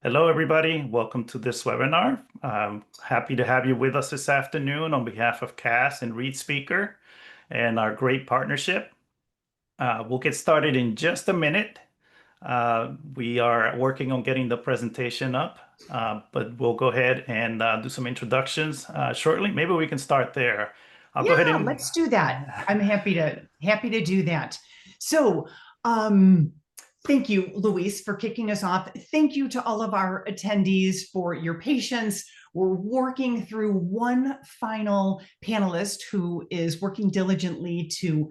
Hello, everybody. Welcome to this webinar. I'm happy to have you with us this afternoon on behalf of CAS and ReadSpeaker and our great partnership. We'll get started in just a minute. We are working on getting the presentation up, but we'll go ahead and do some introductions shortly. Maybe we can start there. I'll go ahead Yeah, and let's do that. I'm happy to do that. So, um, thank you, Luis, for kicking us off. Thank you to all of our attendees for your patience. We're working through one final panelist who is working diligently to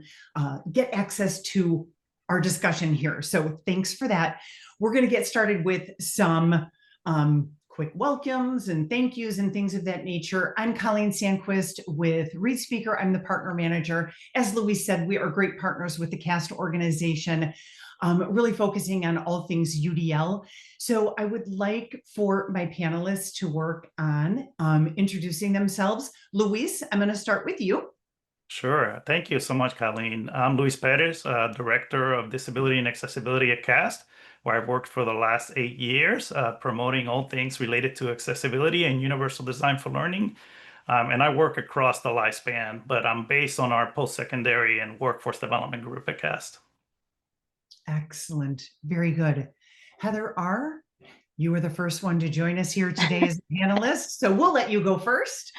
get access to our discussion here. So thanks for that. We're going to get started with some quick welcomes and thank yous and things of that nature. I'm Colleen Sandquist with ReadSpeaker. I'm the partner manager. As Luis said, we are great partners with the CAST organization, really focusing on all things UDL. So I would like for my panelists to work on introducing themselves. Luis, I'm going to start with you. Sure. Thank you so much, Colleen. I'm Luis Perez, Director of Disability and Accessibility at CAST, where I've worked for the last 8 years, promoting all things related to accessibility and universal design for learning. And I work across the lifespan, but I'm based on our post-secondary and workforce development group at CAST. Excellent. Very good. Heather R., you were the first one to join us here today as a panelist, so we'll let you go first.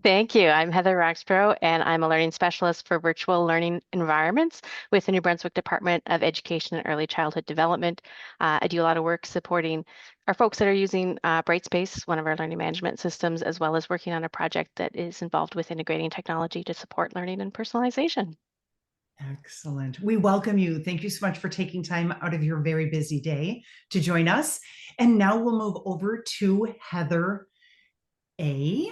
Thank you. I'm Heather Roxborough, and I'm a learning specialist for virtual learning environments with the New Brunswick Department of Education and Early Childhood Development. I do a lot of work supporting our folks that are using Brightspace, one of our learning management systems, as well as working on a project that is involved with integrating technology to support learning and personalization. Excellent. We welcome you. Thank you so much for taking time out of your very busy day to join us. And now we'll move over to Heather A.,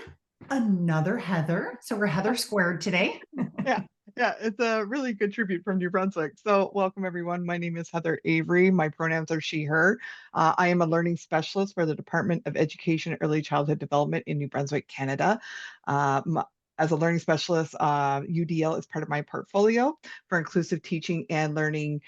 another Heather. So we're Heather squared today. Yeah, it's a really good tribute from New Brunswick. So welcome everyone. My name is Heather Avery. My pronouns are she, her. I am a learning specialist for the Department of Education and Early Childhood Development in New Brunswick, Canada. As a learning specialist, UDL is part of my portfolio for inclusive teaching and learning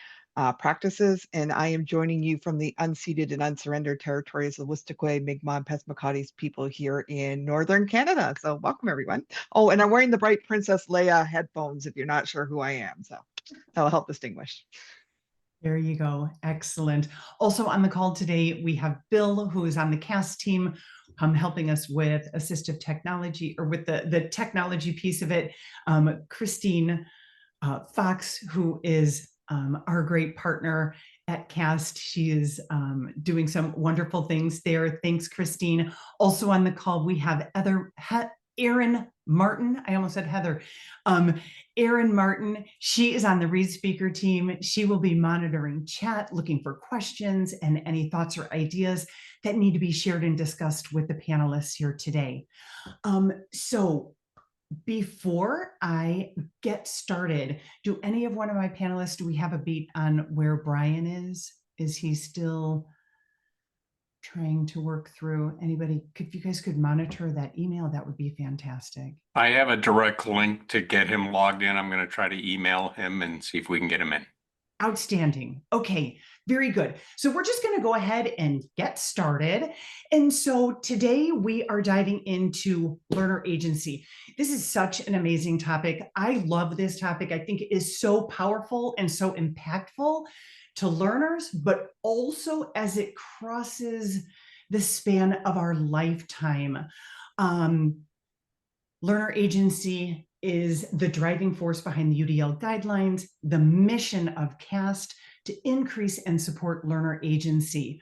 practices, and I am joining you from the unceded and unsurrendered territories of Wistaqua, Mi'kmaq, and Passamaquoddy's people here in Northern Canada. So welcome, everyone. Oh, and I'm wearing the bright Princess Leia headphones if you're not sure who I am. So that'll help distinguish. There you go. Excellent. Also on the call today, we have Bill, who is on the CAST team, helping us with assistive technology or with the technology piece of it. Christine Fox, who is our great partner at CAST. She is doing some wonderful things there. Thanks, Christine. Also on the call, we have Erin Martin. I almost said Heather. Erin Martin, she is on the ReadSpeaker team. She will be monitoring chat, looking for questions and any thoughts or ideas that need to be shared and discussed with the panelists here today. So before I get started, do any of one of my panelists, do we have a beat on where Brian is? Is he still trying to work through? Anybody, if you guys could monitor that email, that would be fantastic. I have a direct link to get him logged in. I'm going to try to email him and see if we can get him in. Outstanding. Okay, very good. So we're just going to go ahead and get started. And so today we are diving into learner agency. This is such an amazing topic. I love this topic. I think it is so powerful and so impactful to learners, but also as it crosses the span of our lifetime. Learner agency is the driving force behind the UDL guidelines, the mission of CAST to increase and support learner agency.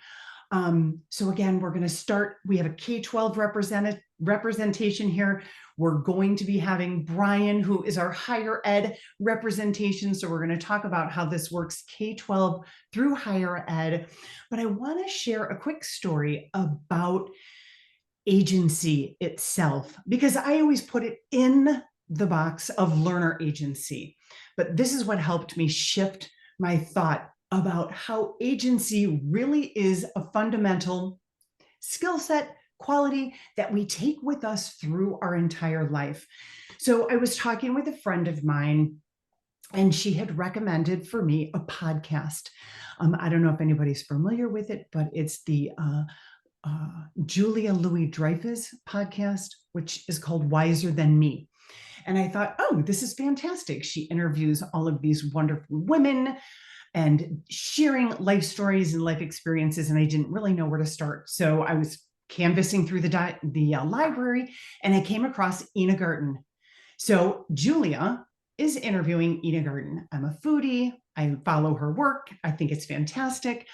So again, we're going to start, we have a K-12 representation here. We're going to be having Brian, who is our higher ed representation. So we're going to talk about how this works K-12 through higher ed. But I want to share a quick story about agency itself, because I always put it in the box of learner agency. But this is what helped me shift my thought about how agency really is a fundamental skill set, quality that we take with us through our entire life. So I was talking with a friend of mine, and she had recommended for me a podcast. I don't know if anybody's familiar with it, but it's the Julia Louis-Dreyfus podcast, which is called Wiser Than Me. And I thought, oh, this is fantastic. She interviews all of these wonderful women and sharing life stories and life experiences. And I didn't really know where to start. So I was canvassing through the library, and I came across Ina Garten. So Julia is interviewing Ina Garten. I'm a foodie. I follow her work. I think it's fantastic.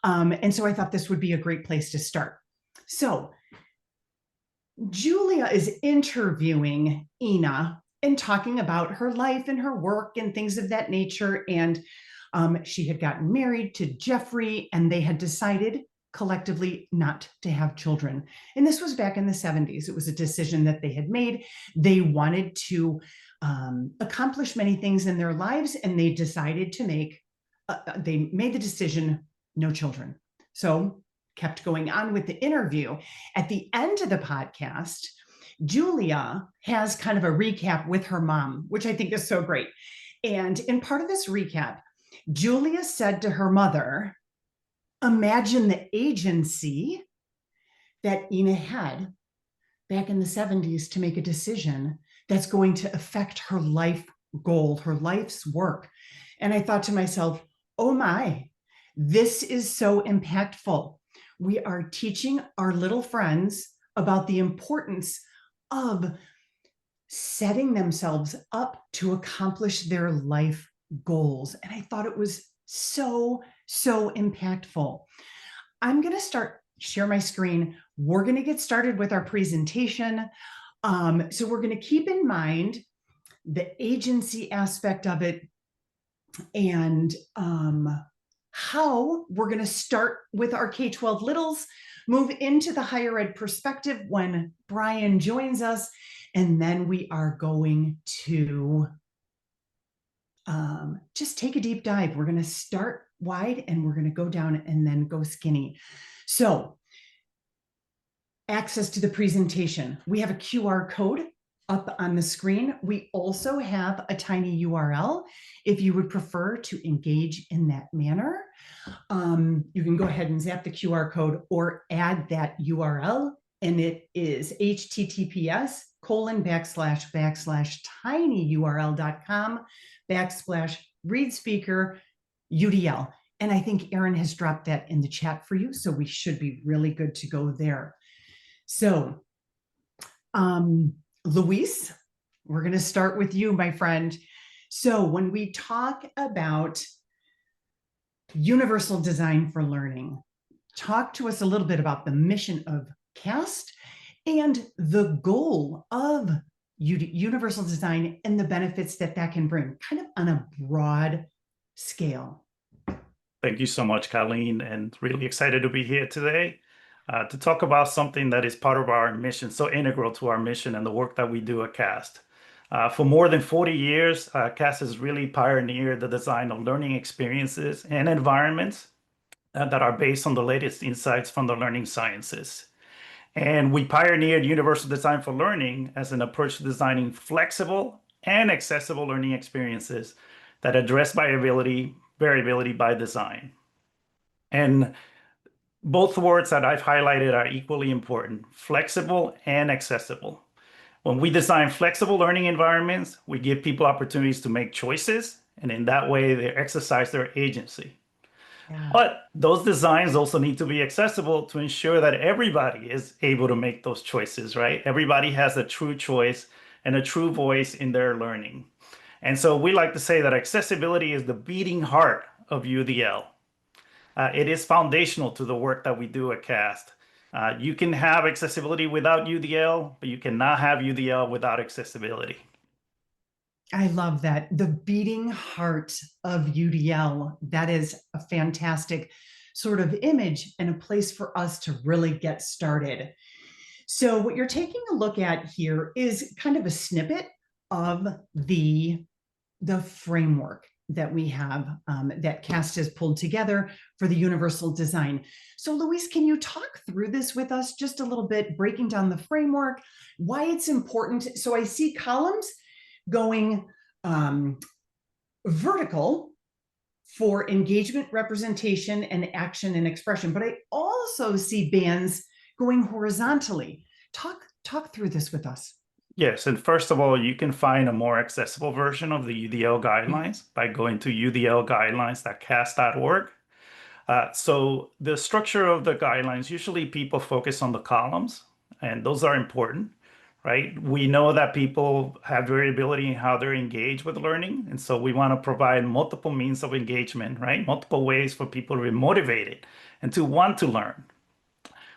And so I thought this would be a great place to start. So Julia is interviewing Ina and talking about her life and her work and things of that nature. And she had gotten married to Jeffrey, and they had decided collectively not to have children. And this was back in the 70s. It was a decision that they had made. They wanted to accomplish many things in their lives, and they decided to they made the decision, no children. So kept going on with the interview. At the end of the podcast, Julia has kind of a recap with her mom, which I think is so great. And in part of this recap, Julia said to her mother, imagine the agency that Ina had back in the 70s to make a decision that's going to affect her life goal, her life's work. And I thought to myself, oh my, this is so impactful. We are teaching our little friends about the importance of setting themselves up to accomplish their life goals. And I thought it was so impactful. I'm going to share my screen. We're going to get started with our presentation. So we're going to keep in mind the agency aspect of it, and how we're going to start with our K-12 littles, move into the higher ed perspective when Brian joins us, and then we are going to just take a deep dive. We're going to start wide and we're going to go down and then go skinny. So access to the presentation. We have a QR code up on the screen. We also have a tiny URL if you would prefer to engage in that manner. You can go ahead and zap the QR code or add that URL, and it is https://tinyurl.com/readspeaker UDL. And I think Erin has dropped that in the chat for you. So we should be really good to go there. So, Luis, we're going to start with you, my friend. So when we talk about universal design for learning, talk to us a little bit about the mission of CAST and the goal of universal design and the benefits that can bring, kind of on a broad scale. Thank you so much, Colleen, and really excited to be here today to talk about something that is part of our mission, so integral to our mission and the work that we do at CAST. For more than 40 years, CAST has really pioneered the design of learning experiences and environments that are based on the latest insights from the learning sciences. And we pioneered universal design for learning as an approach to designing flexible and accessible learning experiences that address variability by design. And both words that I've highlighted are equally important: flexible and accessible. When we design flexible learning environments, we give people opportunities to make choices, and in that way, they exercise their agency. Yeah. But those designs also need to be accessible to ensure that everybody is able to make those choices, right? Everybody has a true choice and a true voice in their learning. And so we like to say that accessibility is the beating heart of UDL. It is foundational to the work that we do at CAST. You can have accessibility without UDL, but you cannot have UDL without accessibility. I love that. The beating heart of UDL. That is a fantastic sort of image and a place for us to really get started. So what you're taking a look at here is kind of a snippet of the framework that we have that CAST has pulled together for the universal design. So Luis, can you talk through this with us just a little bit, breaking down the framework, why it's important? So I see columns going vertical for engagement, representation, and action and expression, but I also see bands going horizontally. Talk through this with us. Yes, and first of all, you can find a more accessible version of the UDL guidelines by going to udlguidelines.cas.org. So the structure of the guidelines, usually people focus on the columns, and those are important, right? We know that people have variability in how they're engaged with learning, and so we want to provide multiple means of engagement, right? Multiple ways for people to be motivated and to want to learn.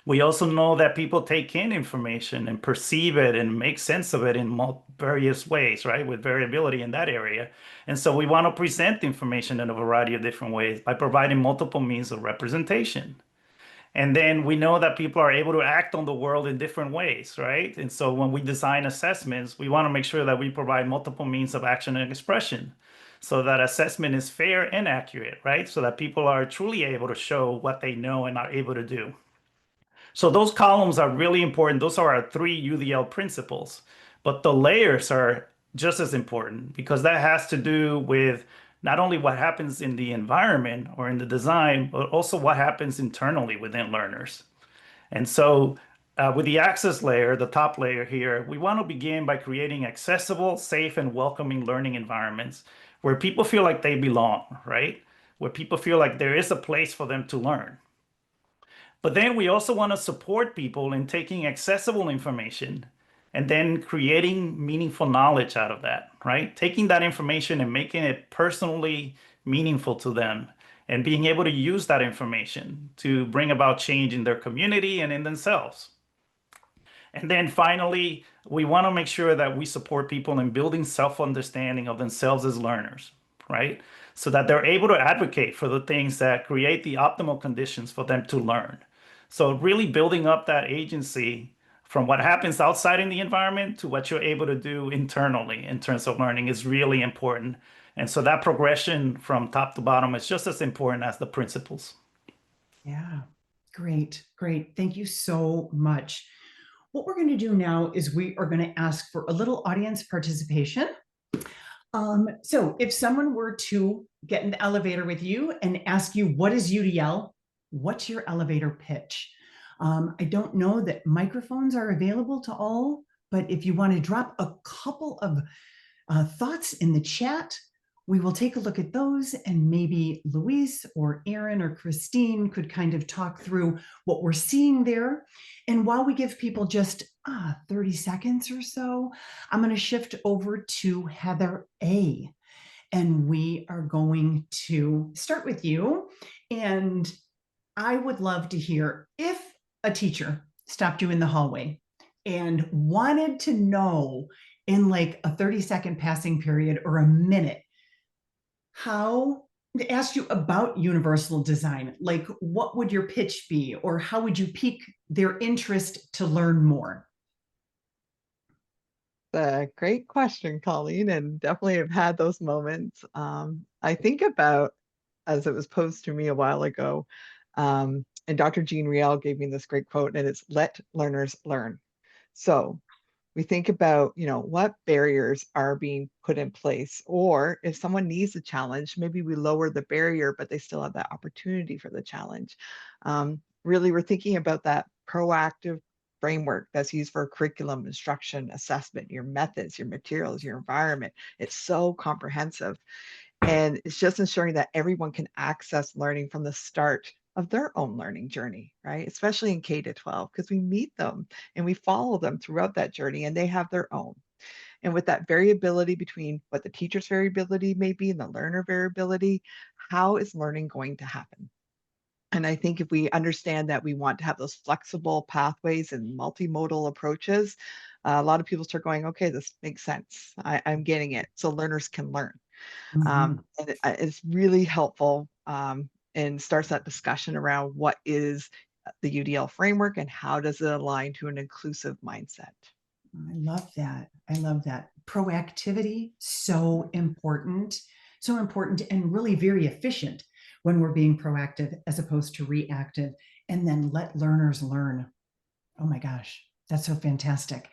We also know that people take in information and perceive it and make sense of it in various ways, right? With variability in that area. And so we want to present information in a variety of different ways by providing multiple means of representation. And then we know that people are able to act on the world in different ways, right? And so when we design assessments, we want to make sure that we provide multiple means of action and expression so that assessment is fair and accurate, right? So that people are truly able to show what they know and are able to do. So those columns are really important. Those are our 3 UDL principles, but the layers are just as important because that has to do with not only what happens in the environment or in the design, but also what happens internally within learners. And so with the access layer, the top layer here, we want to begin by creating accessible, safe, and welcoming learning environments where people feel like they belong, right? Where people feel like there is a place for them to learn. But then we also want to support people in taking accessible information and then creating meaningful knowledge out of that, right? Taking that information and making it personally meaningful to them and being able to use that information to bring about change in their community and in themselves. And then finally, we want to make sure that we support people in building self-understanding of themselves as learners, right? So that they're able to advocate for the things that create the optimal conditions for them to learn. So really building up that agency from what happens outside in the environment to what you're able to do internally in terms of learning is really important. And so that progression from top to bottom is just as important as the principles. Yeah, great. Thank you so much. What we're going to do now is we are going to ask for a little audience participation. So if someone were to get in the elevator with you and ask you, what is UDL? What's your elevator pitch? I don't know that microphones are available to all, but if you want to drop a couple of thoughts in the chat, we will take a look at those, and maybe Luis or Aaron or Christine could kind of talk through what we're seeing there. And while we give people just 30 seconds or so, I'm going to shift over to Heather A. And we are going to start with you. And I would love to hear if a teacher stopped you in the hallway and wanted to know in like a 30-second passing period or a minute, how to ask you about universal design, like what would your pitch be, or how would you pique their interest to learn more? A great question, Colleen, and definitely have had those moments. I think about, as it was posed to me a while ago, and Dr. Jean Riel gave me this great quote, and it's "Let learners learn." So we think about, what barriers are being put in place, or if someone needs a challenge, maybe we lower the barrier, but they still have that opportunity for the challenge. Really, we're thinking about that proactive framework that's used for curriculum, instruction, assessment, your methods, your materials, your environment. It's so comprehensive. And it's just ensuring that everyone can access learning from the start of their own learning journey, right? Especially in K to 12, because we meet them and we follow them throughout that journey, and they have their own. And with that variability between what the teacher's variability may be and the learner variability, how is learning going to happen? And I think if we understand that we want to have those flexible pathways and multimodal approaches, a lot of people start going, okay, this makes sense. I'm getting it. So learners can learn. And it's really helpful, and starts that discussion around what is the UDL framework and how does it align to an inclusive mindset. I love that. Proactivity, so important, and really very efficient when we're being proactive as opposed to reactive. And then let learners learn. Oh my gosh, that's so fantastic.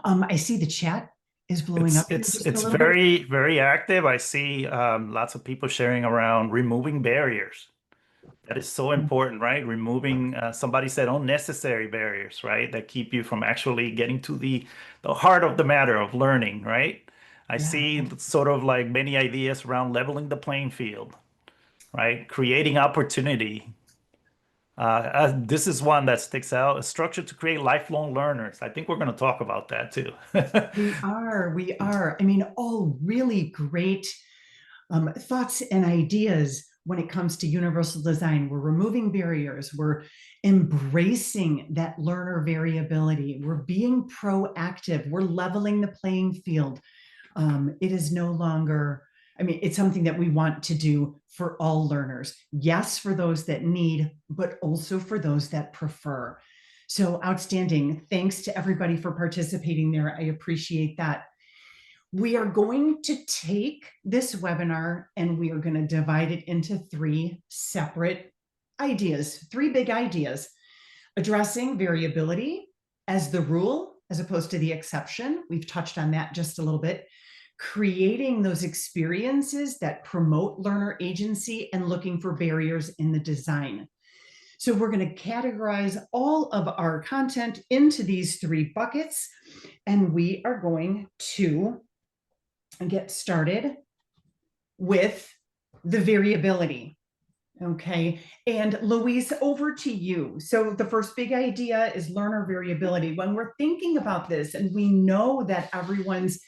I see the chat is blowing up. It's very, very active. I see lots of people sharing around removing barriers, That is so important, right? Removing, somebody said, unnecessary barriers, right? That keep you from actually getting to the heart of the matter of learning, right? I Yeah. see sort of like many ideas around leveling the playing field, right? Creating opportunity. This is one that sticks out, a structure to create lifelong learners. I think we're going to talk about that too. We are, we are. I mean, all really great thoughts and ideas when it comes to universal design. We're removing barriers. We're embracing that learner variability. We're being proactive. We're leveling the playing field. It is no longer, I mean, it's something that we want to do for all learners. Yes, for those that need, but also for those that prefer. So outstanding. Thanks to everybody for participating there. I appreciate that. We are going to take this webinar and we are going to divide it into 3 separate ideas, 3 big ideas: addressing variability as the rule as opposed to the exception. We've touched on that just a little bit. Creating those experiences that promote learner agency and looking for barriers in the design. So we're going to categorize all of our content into these 3 buckets, and we are going to get started with the variability. Okay, and Louise, over to you. So the first big idea is learner variability. When we're thinking about this, and we know that everyone's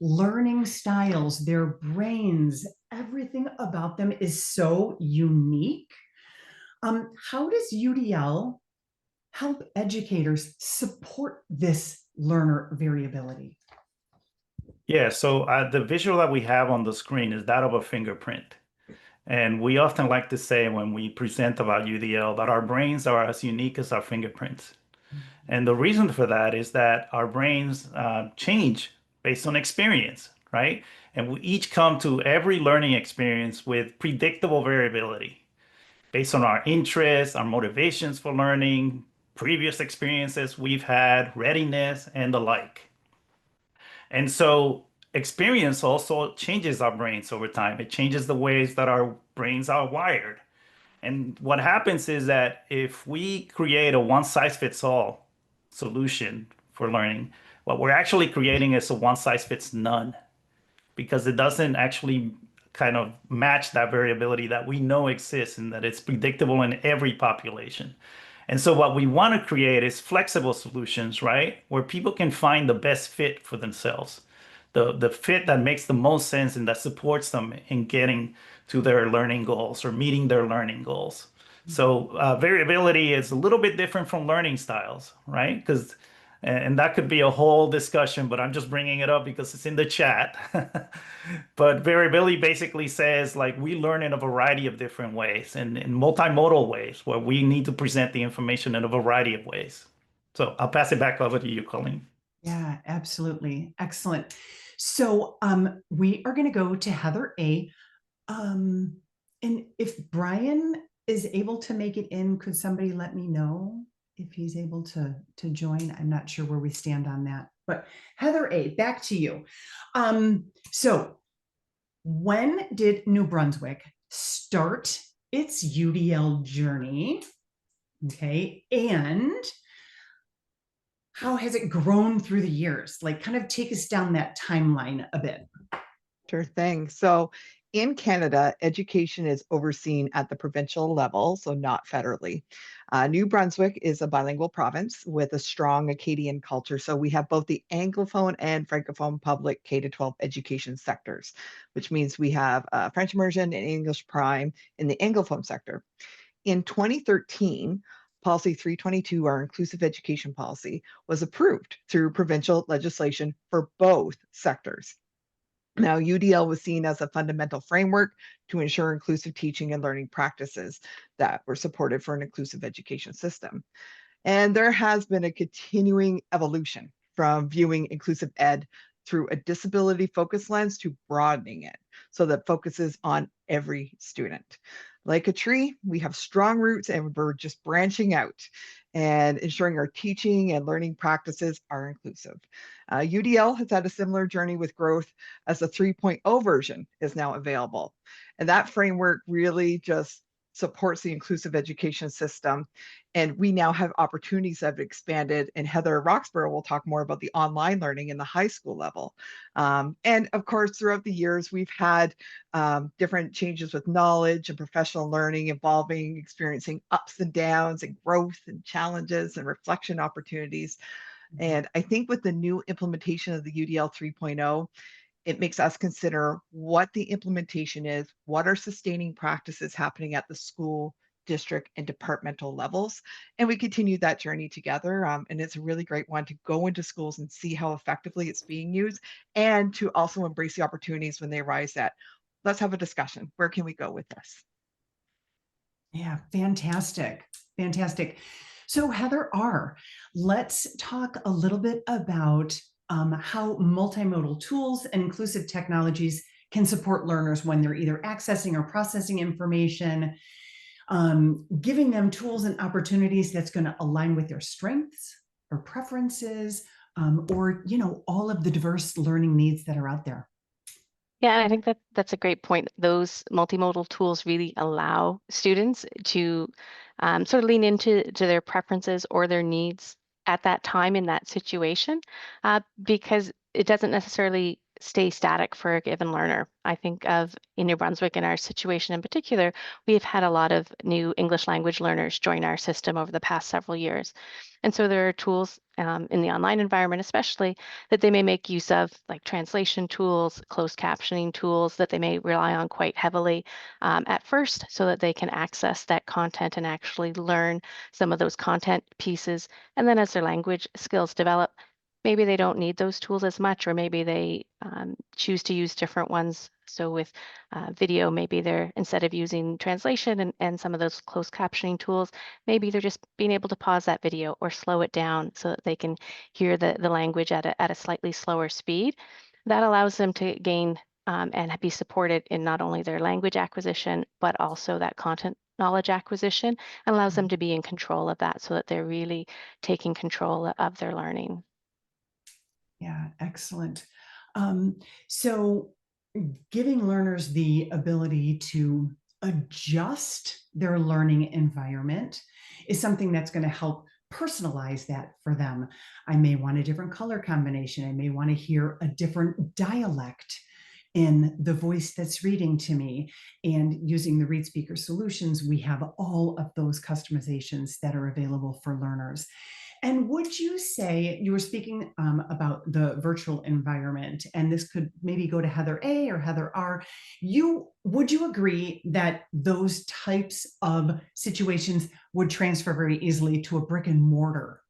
learning styles, their brains, everything about them is so unique. How does UDL help educators support this learner variability? Yeah, so the visual that we have on the screen is that of a fingerprint. And we often like to say when we present about UDL that our brains are as unique as our fingerprints. And the reason for that is that our brains change based on experience, right? And we each come to every learning experience with predictable variability based on our interests, our motivations for learning, previous experiences we've had, readiness, and the like. And so experience also changes our brains over time. It changes the ways that our brains are wired. And what happens is that if we create a one size fits all solution for learning, what we're actually creating is a one size fits none because it doesn't actually kind of match that variability that we know exists and that it's predictable in every population. And so what we want to create is flexible solutions, right? Where people can find the best fit for themselves, the fit that makes the most sense and that supports them in getting to their learning goals or meeting their learning goals. So variability is a little bit different from learning styles, right? Because and that could be a whole discussion, but I'm just bringing it up because it's in the chat. But variability basically says like we learn in a variety of different ways and in multimodal ways where we need to present the information in a variety of ways. So I'll pass it back over to you, Colleen. Yeah, absolutely. Excellent. So we are going to go to Heather A. And if Brian is able to make it in, could somebody let me know if he's able to join? I'm not sure where we stand on that. But Heather A., back to you. So when did New Brunswick start its UDL journey? Okay, and how has it grown through the years? Like, kind of take us down that timeline a bit. Sure thing. So in Canada, education is overseen at the provincial level, so not federally. New Brunswick is a bilingual province with a strong Acadian culture. So we have both the Anglophone and Francophone public K-12 education sectors, which means we have French immersion and English prime in the Anglophone sector. In 2013, Policy 322, our inclusive education policy, was approved through provincial legislation for both sectors. Now, UDL was seen as a fundamental framework to ensure inclusive teaching and learning practices that were supported for an inclusive education system. And there has been a continuing evolution from viewing inclusive ed through a disability focused lens to broadening it so that focuses on every student. Like a tree, we have strong roots and we're just branching out and ensuring our teaching and learning practices are inclusive. UDL has had a similar journey with growth as the 3.0 version is now available. And that framework really just supports the inclusive education system. And we now have opportunities that have expanded. And Heather Roxborough will talk more about the online learning in the high school level. And of course, throughout the years, we've had different changes with knowledge and professional learning involving experiencing ups and downs and growth and challenges and reflection opportunities. And I think with the new implementation of the UDL 3.0, it makes us consider what the implementation is, what are sustaining practices happening at the school, district, and departmental levels. And we continue that journey together. And it's a really great one to go into schools and see how effectively it's being used, and to also embrace the opportunities when they arise that, let's have a discussion. Where can we go with this? Yeah, fantastic. Fantastic. So Heather R., let's talk a little bit about how multimodal tools and inclusive technologies can support learners when they're either accessing or processing information, giving them tools and opportunities that's going to align with their strengths or preferences, or, all of the diverse learning needs that are out there. Yeah, and I think that that's a great point. Those multimodal tools really allow students to sort of lean into their preferences or their needs at that time in that situation, because it doesn't necessarily stay static for a given learner. I think of in New Brunswick, in our situation in particular, we've had a lot of new English language learners join our system over the past several years. And so there are tools in the online environment, especially, that they may make use of, like translation tools, closed captioning tools that they may rely on quite heavily at first, so that they can access that content and actually learn some of those content pieces. And then as their language skills develop, maybe they don't need those tools as much, or maybe they choose to use different ones. So with video, maybe they're, instead of using translation and some of those closed captioning tools, maybe they're just being able to pause that video or slow it down so that they can hear the language at a slightly slower speed. That allows them to gain and be supported in not only their language acquisition, but also that content knowledge acquisition, and allows them to be in control of that, so that they're really taking control of their learning. Yeah, excellent. So giving learners the ability to adjust their learning environment is something that's going to help personalize that for them. I may want a different color combination. I may want to hear a different dialect in the voice that's reading to me. And using the Read Speaker solutions, we have all of those customizations that are available for learners. And would you say, you were speaking about the virtual environment, and this could maybe go to Heather A or Heather R. Would you agree that those types of situations would transfer very easily to a brick and mortar,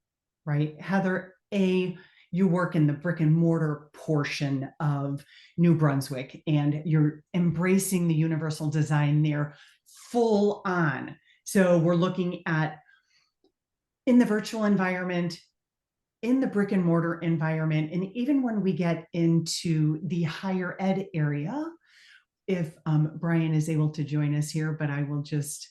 right? Heather A, you work in the brick and mortar portion of New Brunswick, and you're embracing the universal design there full on. So we're looking at, in the virtual environment, in the brick and mortar environment, and even when we get into the higher ed area, if Brian is able to join us here, but I will just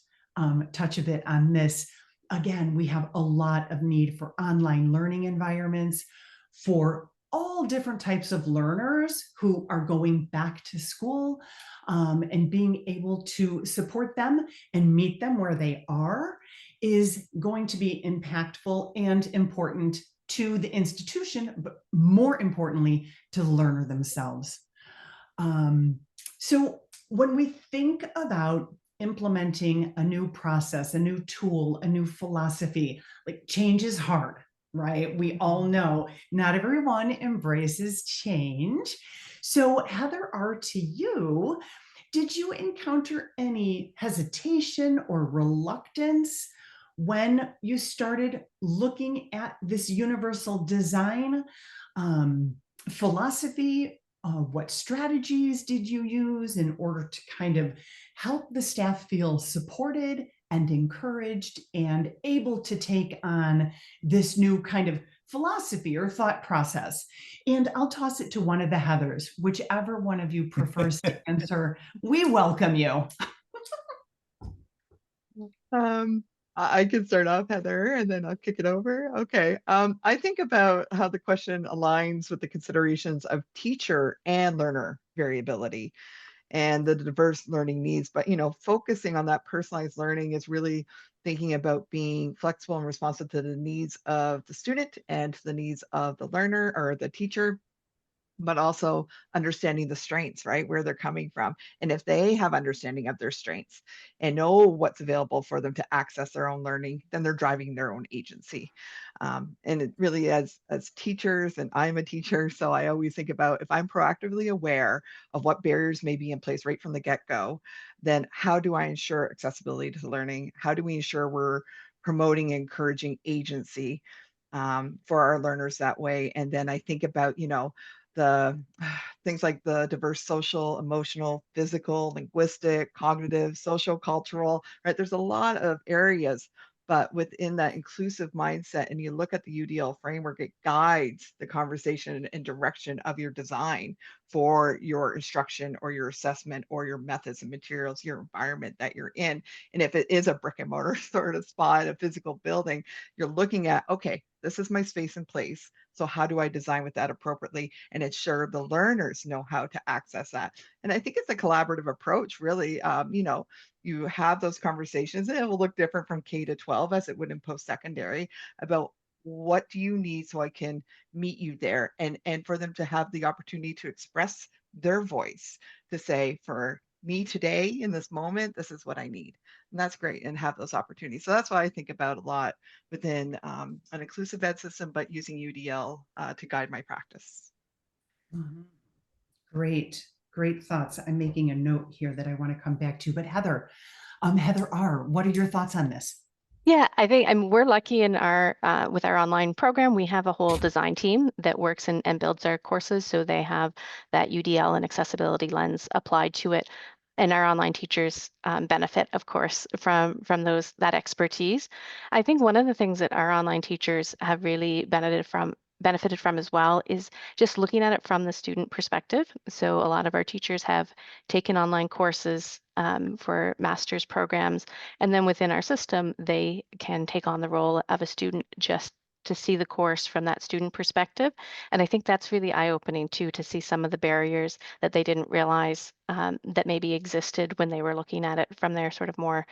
touch a bit on this. Again, we have a lot of need for online learning environments for all different types of learners who are going back to school, and being able to support them and meet them where they are is going to be impactful and important to the institution, but more importantly, to the learner themselves. So when we think about implementing a new process, a new tool, a new philosophy, like, change is hard, right? We all know not everyone embraces change. So Heather R., to you, did you encounter any hesitation or reluctance when you started looking at this universal design philosophy? What strategies did you use in order to kind of help the staff feel supported and encouraged and able to take on this new kind of philosophy or thought process? And I'll toss it to one of the Heathers, whichever one of you prefers to answer. We welcome you. I can start off, Heather, and then I'll kick it over. Okay. I think about how the question aligns with the considerations of teacher and learner variability. and the diverse learning needs. But, focusing on that personalized learning is really thinking about being flexible and responsive to the needs of the student and to the needs of the learner or the teacher, but also understanding the strengths, right? Where they're coming from. And if they have understanding of their strengths and know what's available for them to access their own learning, then they're driving their own agency. And it really, as teachers, and I'm a teacher, so I always think about, if I'm proactively aware of what barriers may be in place right from the get-go, then how do I ensure accessibility to learning? How do we ensure we're promoting and encouraging agency for our learners that way? And then I think about, the things like the diverse social, emotional, physical, linguistic, cognitive, social, cultural, right? There's a lot of areas, but within that inclusive mindset, and you look at the UDL framework, it guides the conversation and direction of your design for your instruction or your assessment or your methods and materials, your environment that you're in. And if it is a brick and mortar sort of spot, a physical building, you're looking at, okay, this is my space and place. So how do I design with that appropriately and ensure the learners know how to access that? And I think it's a collaborative approach, really. You have those conversations, and it will look different from K to 12 as it would in post-secondary, about what do you need so I can meet you there, and for them to have the opportunity to express their voice, to say, for me today in this moment, this is what I need. And that's great, and have those opportunities. So that's what I think about a lot within an inclusive ed system, but using UDL to guide my practice. Mhm. Great, great thoughts. I'm making a note here that I want to come back to. But Heather, Heather R., what are your thoughts on this? Yeah, I think we're lucky in our with our online program. We have a whole design team that works and builds our courses, so they have that UDL and accessibility lens applied to it. And our online teachers benefit, of course, from that expertise. I think one of the things that our online teachers have really benefited from as well is just looking at it from the student perspective. So a lot of our teachers have taken online courses for master's programs, and then within our system, they can take on the role of a student just to see the course from that student perspective. And I think that's really eye-opening too, to see some of the barriers that they didn't realize that maybe existed when they were looking at it from their sort of more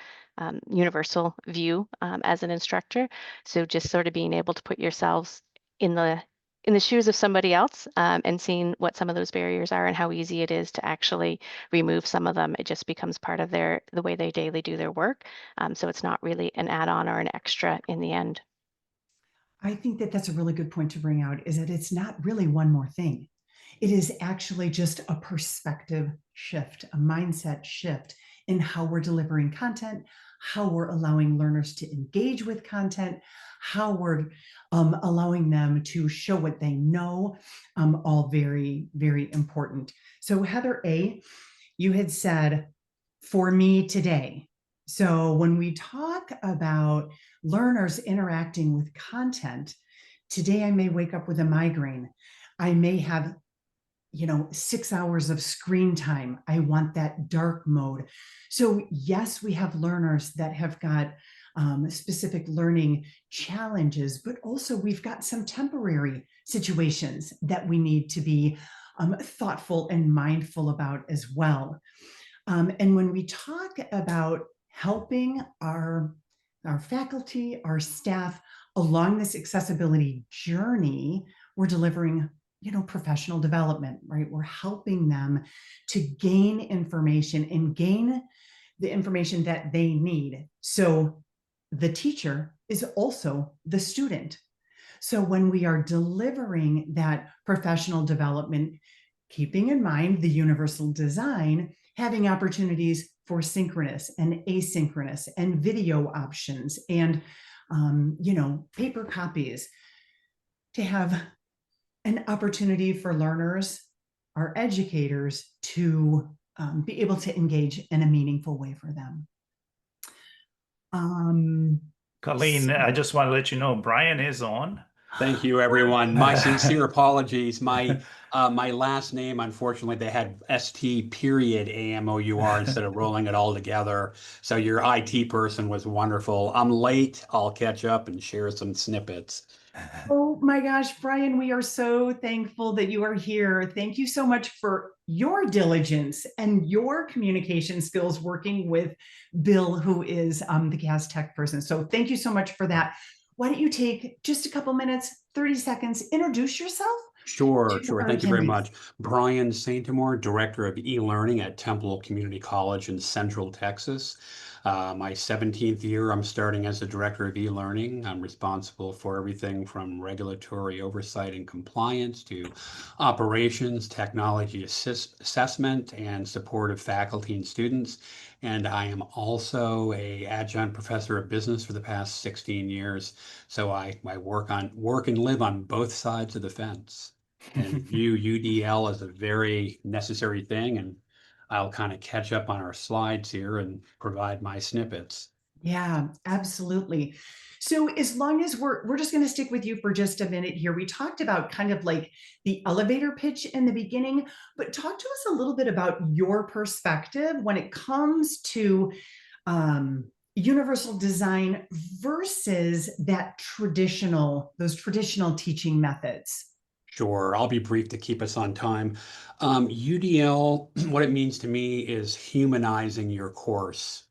universal view as an instructor. So just sort of being able to put yourselves in the shoes of somebody else and seeing what some of those barriers are and how easy it is to actually remove some of them. It just becomes part of the way they daily do their work. So it's not really an add-on or an extra in the end. I think that that's a really good point to bring out, is that it's not really one more thing. It is actually just a perspective shift, a mindset shift in how we're delivering content, how we're allowing learners to engage with content, how we're allowing them to show what they know, all very, very important. So Heather A., you had said, for me today. So when we talk about learners interacting with content, today I may wake up with a migraine. I may have 6 hours of screen time. I want that dark mode. So yes, we have learners that have got specific learning challenges, but also we've got some temporary situations that we need to be thoughtful and mindful about as well. And when we talk about helping our faculty, our staff along this accessibility journey, we're delivering professional development, right? We're helping them to gain information and gain the information that they need. So the teacher is also the student. So when we are delivering that professional development, keeping in mind the universal design, having opportunities for synchronous and asynchronous and video options and paper copies, to have an opportunity for learners, our educators, to be able to engage in a meaningful way for them. Colleen, I just want to let you know, Brian is on. Thank you, everyone. My sincere apologies. My last name, unfortunately, they had ST period AMOUR instead of rolling it all together. So your IT person was wonderful. I'm late. I'll catch up and share some snippets. Oh my gosh, Brian, we are so thankful that you are here. Thank you so much for your diligence and your communication skills working with Bill, who is the gas tech person. So thank you so much for that. Why don't you take just a couple minutes, 30 seconds, introduce yourself? Sure. Our Thank you very attendees. much. Brian Saintamore, Director of E-Learning at Temple Community College in Central Texas. My 17th year, I'm starting as the Director of E-Learning. I'm responsible for everything from regulatory oversight and compliance to operations, technology assessment, and support of faculty and students. And I am also a adjunct professor of business for the past 16 years. So I work and live on both sides of the fence and view UDL as a very necessary thing. And I'll kind of catch up on our slides here and provide my snippets. Yeah, absolutely. So as long as we're just going to stick with you for just a minute here. We talked about kind of like the elevator pitch in the beginning, but talk to us a little bit about your perspective when it comes to universal design versus those traditional teaching methods. Sure, I'll be brief to keep us on time. UDL, what it means to me is humanizing your course.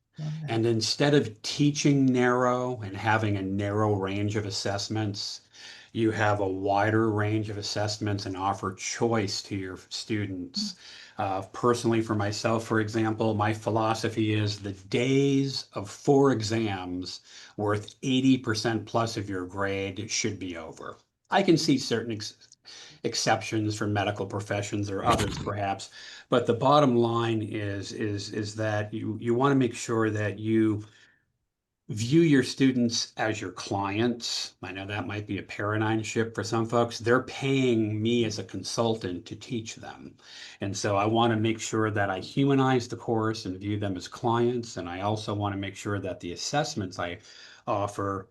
And instead of teaching narrow and having a narrow range of assessments, you have a wider range of assessments and offer choice to your students. Personally, for myself, for example, my philosophy is the days of 4 exams worth 80% plus of your grade should be over. I can see certain exceptions for medical professions or others perhaps, but the bottom line is that you want to make sure that you view your students as your clients. I know that might be a paradigm shift for some folks. They're paying me as a consultant to teach them. And so I want to make sure that I humanize the course and view them as clients. And I also want to make sure that the assessments I offer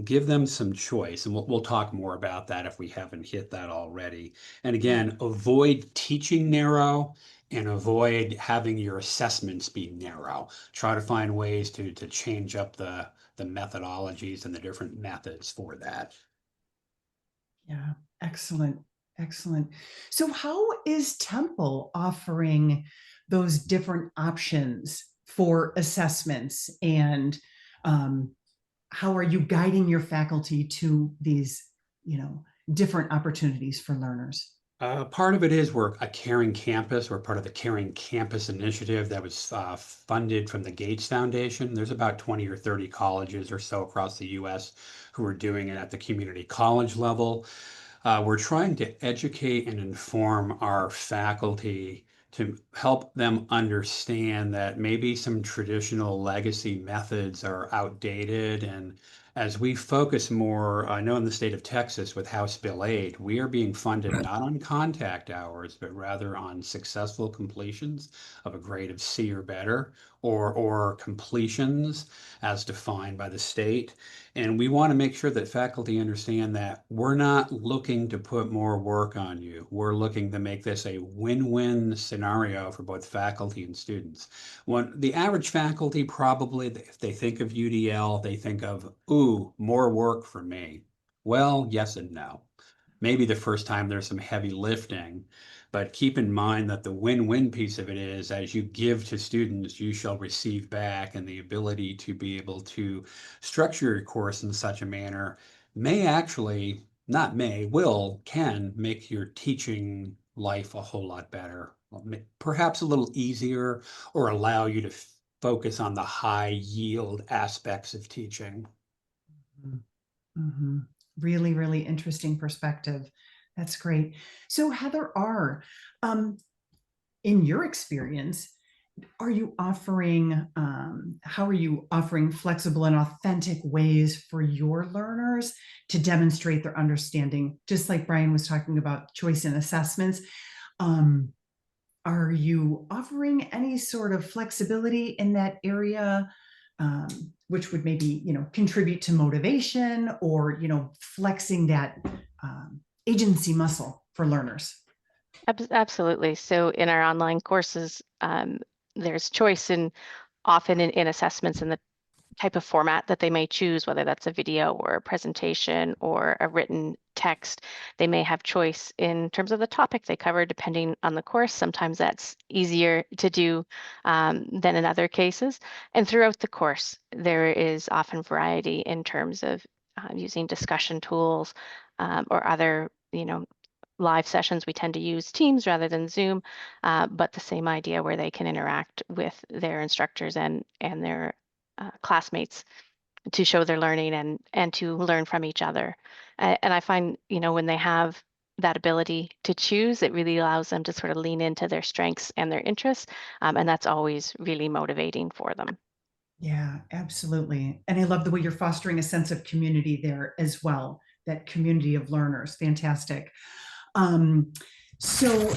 give them some choice. And we'll talk more about that if we haven't hit that already. And again, avoid teaching narrow and avoid having your assessments be narrow. Try to find ways to change up the methodologies and the different methods for that. Yeah, excellent, excellent. So how is Temple offering those different options for assessments, and how are you guiding your faculty to these, different opportunities for learners? Part of it is we're a caring campus. We're part of the Caring Campus initiative that was funded from the Gates Foundation. There's about 20 or 30 colleges or so across the U.S. who are doing it at the community college level. We're trying to educate and inform our faculty to help them understand that maybe some traditional legacy methods are outdated. And as we focus more, I know in the state of Texas with House Bill 8, we are being funded not on contact hours, but rather on successful completions of a grade of C or better, or completions as defined by the state. And we want to make sure that faculty understand that we're not looking to put more work on you. We're looking to make this a win-win scenario for both faculty and students. When the average faculty probably, if they think of UDL, they think of, ooh, more work for me. Well, yes and no. Maybe the first time there's some heavy lifting, but keep in mind that the win-win piece of it is as you give to students, you shall receive back, and the ability to be able to structure your course in such a manner may actually, not may, will, can make your teaching life a whole lot better, perhaps a little easier, or allow you to focus on the high yield aspects of teaching. Mm-hmm. Really, really interesting perspective. That's great. So Heather R., in your experience, are you offering, how are you offering flexible and authentic ways for your learners to demonstrate their understanding? Just like Brian was talking about choice in assessments, are you offering any sort of flexibility in that area? which would maybe, contribute to motivation or, flexing that agency muscle for learners. Absolutely. So in our online courses, there's choice often in assessments in the type of format that they may choose, whether that's a video or a presentation or a written text. They may have choice in terms of the topic they cover, depending on the course. Sometimes that's easier to do than in other cases. And throughout the course, there is often variety in terms of using discussion tools or other, live sessions. We tend to use Teams rather than Zoom, but the same idea where they can interact with their instructors and their classmates to show their learning and to learn from each other. And I find, when they have that ability to choose, it really allows them to sort of lean into their strengths and their interests. And that's always really motivating for them. Yeah, absolutely. And I love the way you're fostering a sense of community there as well, that community of learners. Fantastic. So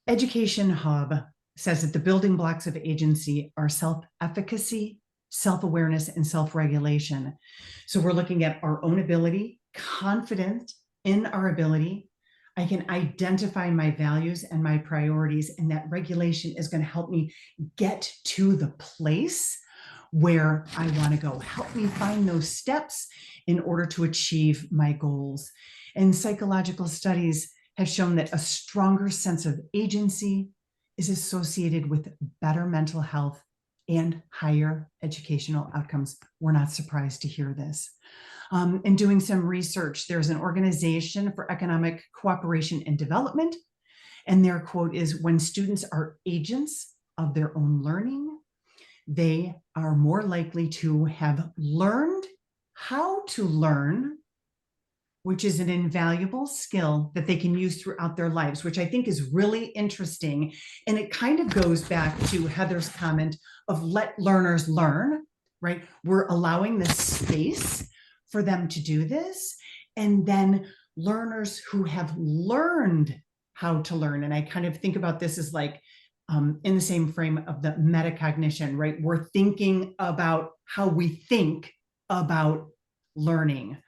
Education Hub says that the building blocks of agency are self-efficacy, self-awareness, and self-regulation. So we're looking at our own ability, confident in our ability. I can identify my values and my priorities, and that regulation is going to help me get to the place where I want to go. Help me find those steps in order to achieve my goals. And psychological studies have shown that a stronger sense of agency is associated with better mental health and higher educational outcomes. We're not surprised to hear this. In doing some research, there's an organization for economic cooperation and development, and their quote is, "When students are agents of their own learning, they are more likely to have learned how to learn, which is an invaluable skill that they can use throughout their lives," which I think is really interesting. And it kind of goes back to Heather's comment of let learners learn, right? We're allowing this space for them to do this. And then learners who have learned how to learn. And I kind of think about this as like in the same frame of the metacognition, right? We're thinking about how we think about learning.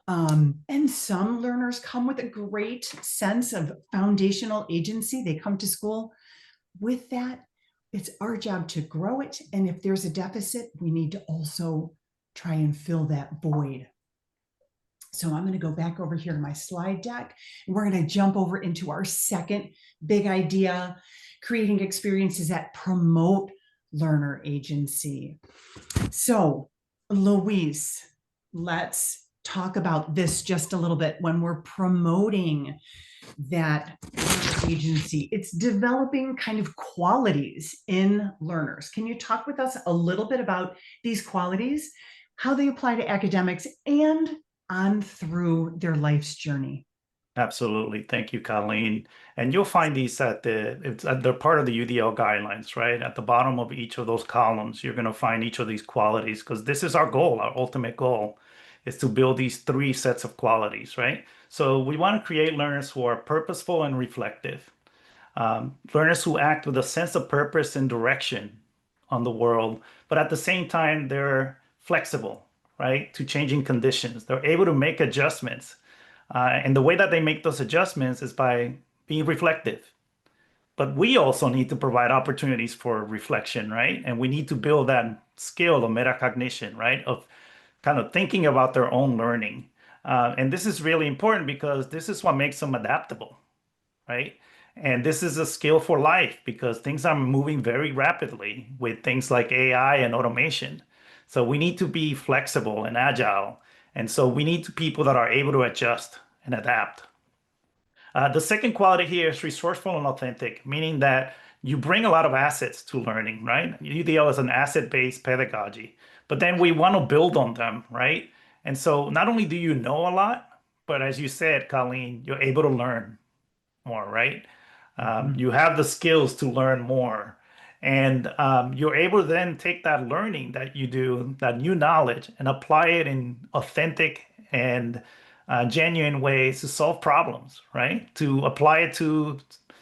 And some learners come with a great sense of foundational agency. They come to school with that. It's our job to grow it. And if there's a deficit, we need to also try and fill that void. So I'm going to go back over here to my slide deck, and we're going to jump over into our second big idea, creating experiences that promote learner agency. So Louise, let's talk about this just a little bit. When we're promoting that agency, it's developing kind of qualities in learners. Can you talk with us a little bit about these qualities, how they apply to academics and on through their life's journey? Absolutely. Thank you, Colleen. And you'll find these they're part of the UDL guidelines, right? At the bottom of each of those columns, you're going to find each of these qualities, because this is our goal. Our ultimate goal is to build these 3 sets of qualities, right? So we want to create learners who are purposeful and reflective, learners who act with a sense of purpose and direction on the world, but at the same time, they're flexible, right, to changing conditions. They're able to make adjustments. And the way that they make those adjustments is by being reflective. But we also need to provide opportunities for reflection, right? And we need to build that skill of metacognition, right? Of kind of thinking about their own learning. And this is really important because this is what makes them adaptable, right? And this is a skill for life because things are moving very rapidly with things like AI and automation. So we need to be flexible and agile. And so we need people that are able to adjust and adapt. The second quality here is resourceful and authentic, meaning that you bring a lot of assets to learning, right? UDL is an asset-based pedagogy, but then we want to build on them, right? And so not only do you know a lot, but as you said, Colleen, you're able to learn more, right? You have the skills to learn more. And you're able to then take that learning that you do, that new knowledge, and apply it in authentic and genuine ways to solve problems, right? To apply it to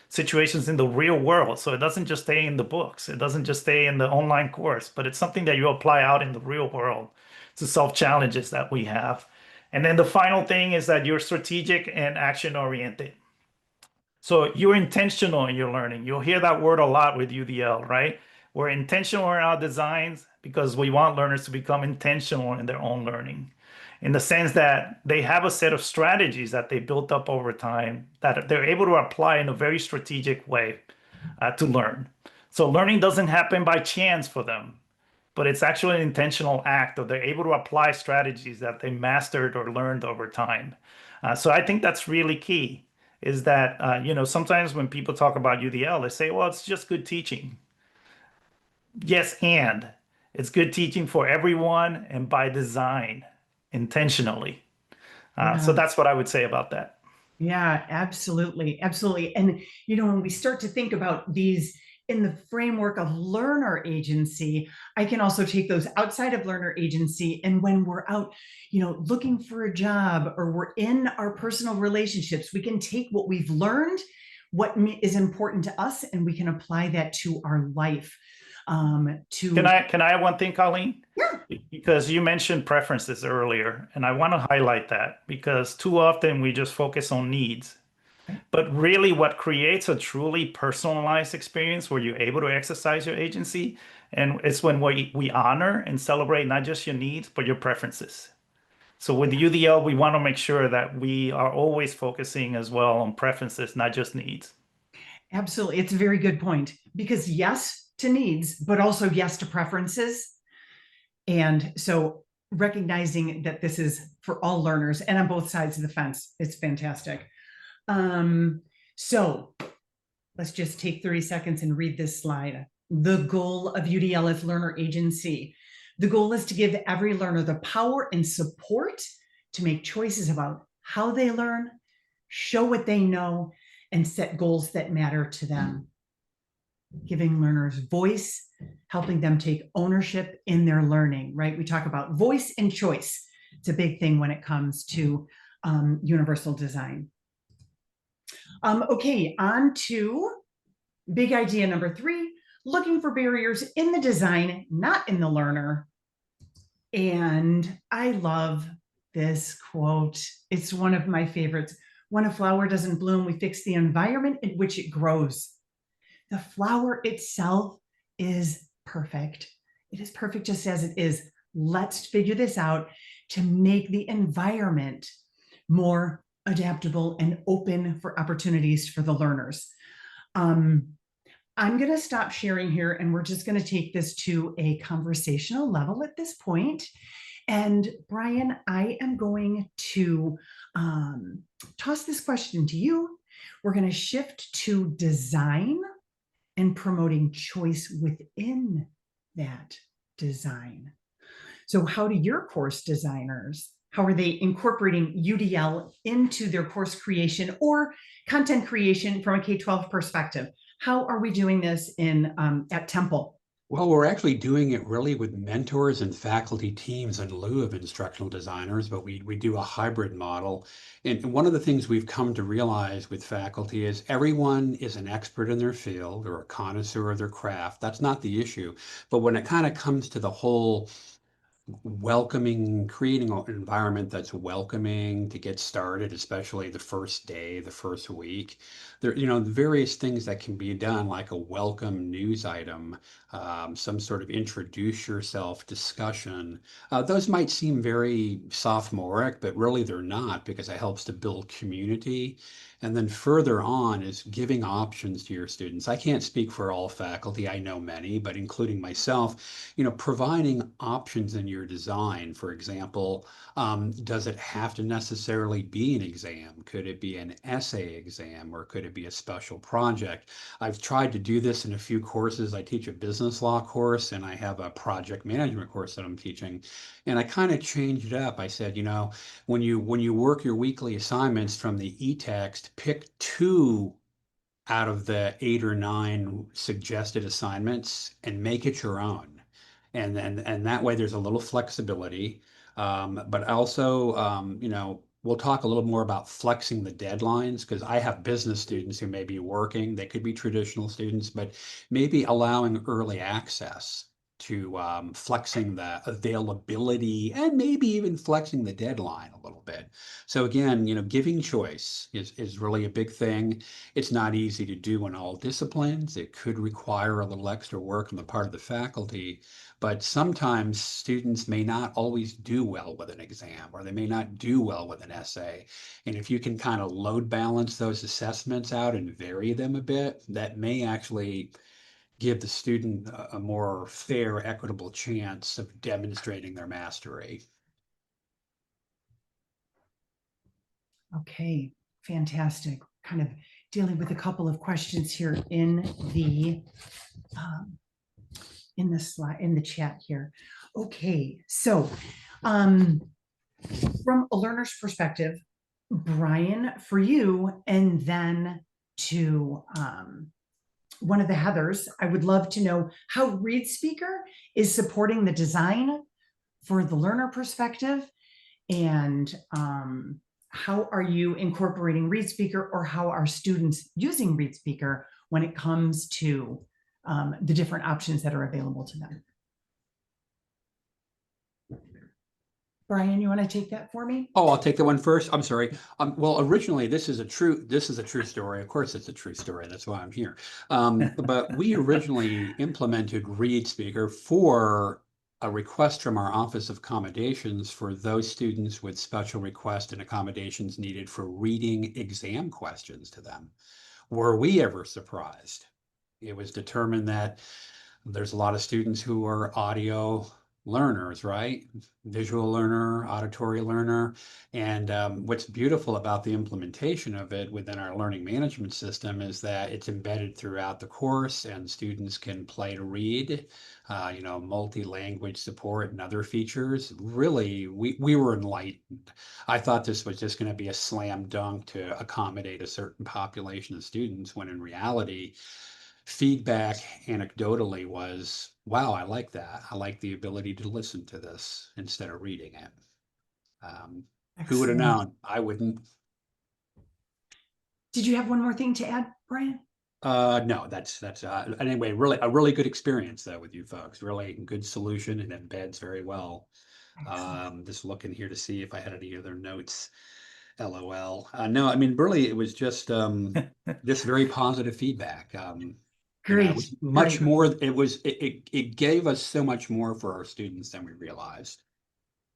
situations in the real world. So it doesn't just stay in the books. It doesn't just stay in the online course, but it's something that you apply out in the real world to solve challenges that we have. And then the final thing is that you're strategic and action oriented. So you're intentional in your learning. You'll hear that word a lot with UDL, right? We're intentional in our designs because we want learners to become intentional in their own learning, in the sense that they have a set of strategies that they built up over time that they're able to apply in a very strategic way to learn. So learning doesn't happen by chance for them, but it's actually an intentional act of they're able to apply strategies that they mastered or learned over time. So I think that's really key is that, sometimes when people talk about UDL, they say, well, it's just good teaching. Yes, and it's good teaching for everyone and by design, intentionally. So Yeah. that's what I would say about that. Yeah, absolutely. Absolutely. And, when we start to think about these in the framework of learner agency, I can also take those outside of learner agency. And when we're out, looking for a job or we're in our personal relationships, we can take what we've learned, what is important to us, and we can apply that to our life. Can I add one thing, Colleen? Yeah. Because you mentioned preferences earlier, and I want to highlight that because too often we just focus on needs. Right. But really, what creates a truly personalized experience where you're able to exercise your agency, and it's when we honor and celebrate not just your needs, but your preferences. So with UDL, we want to make sure that we are always focusing as well on preferences, not just needs. Absolutely. It's a very good point because yes to needs, but also yes to preferences. And so recognizing that this is for all learners and on both sides of the fence, it's fantastic. So let's just take 30 seconds and read this slide. The goal of UDL as learner agency. The goal is to give every learner the power and support to make choices about how they learn, show what they know, and set goals that matter to them. Giving learners voice, helping them take ownership in their learning, right? We talk about voice and choice. It's a big thing when it comes to universal design. Okay, on to big idea number 3, looking for barriers in the design, not in the learner. And I love this quote. It's one of my favorites. When a flower doesn't bloom, we fix the environment in which it grows. The flower itself is perfect. It is perfect just as it is. Let's figure this out to make the environment more adaptable and open for opportunities for the learners. I'm going to stop sharing here and we're just going to take this to a conversational level at this point. And Brian, I am going to toss this question to you. We're going to shift to design and promoting choice within that design. So how do your course designers, how are they incorporating UDL into their course creation or content creation from a K-12 perspective? How are we doing this at Temple? Well, we're actually doing it really with mentors and faculty teams in lieu of instructional designers, but we do a hybrid model. And one of the things we've come to realize with faculty is everyone is an expert in their field or a connoisseur of their craft. That's not the issue. But when it kind of comes to the whole creating an environment that's welcoming to get started, especially the first day, the first week. There, the various things that can be done, like a welcome news item, some sort of introduce yourself discussion. Those might seem very sophomoric, but really they're not because it helps to build community. And then further on is giving options to your students. I can't speak for all faculty. I know many, but including myself, providing options in your design. For example, does it have to necessarily be an exam? Could it be an essay exam or could it be a special project? I've tried to do this in a few courses. I teach a business law course and I have a project management course that I'm teaching. And I kind of changed it up. I said, when you work your weekly assignments from the e-text, pick 2 out of the 8 or 9 suggested assignments and make it your own. And that way there's a little flexibility. But also, we'll talk a little more about flexing the deadlines, because I have business students who may be working. They could be traditional students, but maybe allowing early access to flexing the availability and maybe even flexing the deadline a little bit. So again, giving choice is really a big thing. It's not easy to do in all disciplines. It could require a little extra work on the part of the faculty, but sometimes students may not always do well with an exam, or they may not do well with an essay. And if you can kind of load balance those assessments out and vary them a bit, that may actually give the student a more fair, equitable chance of demonstrating their mastery. Okay, fantastic. Kind of dealing with a couple of questions here in the slide, in the chat here. Okay, so from a learner's perspective, Brian, for you, and then to one of the Heathers, I would love to know how ReadSpeaker is supporting the design for the learner perspective, and how are you incorporating ReadSpeaker, or how are students using ReadSpeaker when it comes to the different options that are available to them? Brian, you want to take that for me? Oh, I'll take the one first. I'm sorry. Well, originally, this is a true story. Of course, it's a true story. That's why I'm here. But we originally implemented ReadSpeaker for a request from our Office of Accommodations for those students with special requests and accommodations needed for reading exam questions to them. Were we ever surprised? It was determined that there's a lot of students who are audio learners, right? Visual learner, auditory learner. And what's beautiful about the implementation of it within our learning management system is that it's embedded throughout the course, and students can play to read, multi-language support and other features. Really, we were enlightened. I thought this was just going to be a slam dunk to accommodate a certain population of students, when in reality, feedback anecdotally was, wow, I like that. I like the ability to listen to this instead of reading it. Who would have Excellent. known? I wouldn't. Did you have one more thing to add, Brian? No, that's anyway, really a really good experience though with you folks. Really good solution, and embeds very well. Just looking here to see if I had any other notes. LOL. No, I mean, really, it was just this very positive feedback. It was Great, much great. more. It gave us so much more for our students than we realized.